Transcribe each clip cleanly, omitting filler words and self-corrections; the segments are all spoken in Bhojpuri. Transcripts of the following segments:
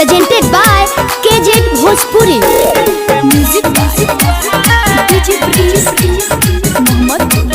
presented by KJ Bhojpuri. Music by DJ Prince Mohammed.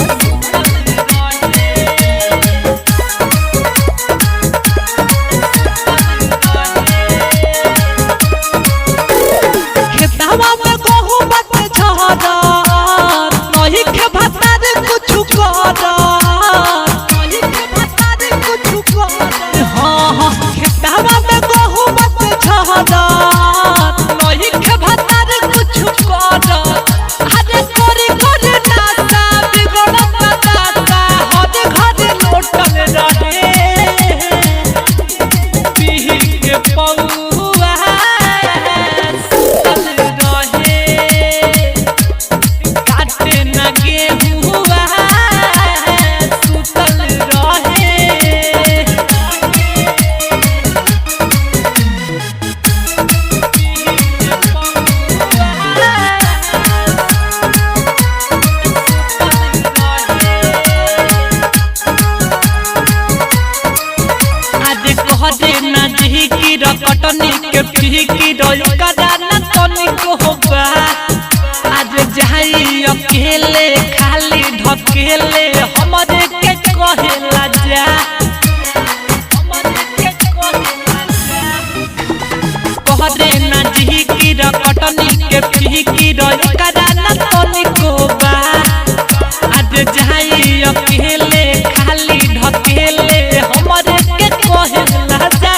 कटनी के पीकी रोल कराना तनी को होगा आज जाई अकेले खाली ढकेले हमरे के कहेला जा हमरे के कहेला जा कहरे ना जी की कटनी के पीकी रोल कराना तनी को होगा आज जाई अकेले खाली ढकेले हमरे के कहेला जा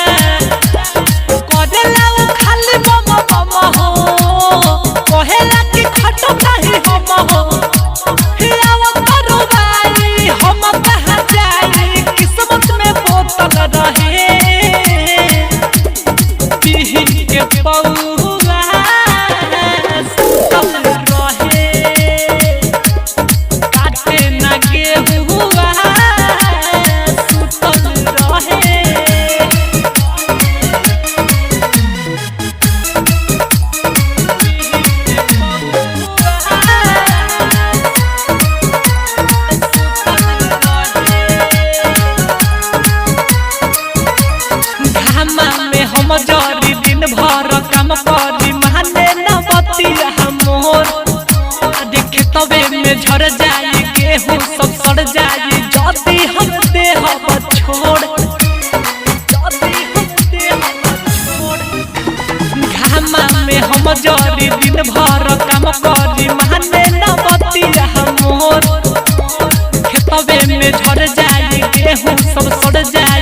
हम जरी दिन भर काम करी माने न बतिया मोर देखे तबे में झड़ जाई गेहूं सब सड़ जाई जदी हम देह छोड़ जदी हम देह छोड़ घामा में हम जरी दिन भर काम करी माने न बतिया मोर खेतबे में झड़ जाई गेहूं सब सड़ जाई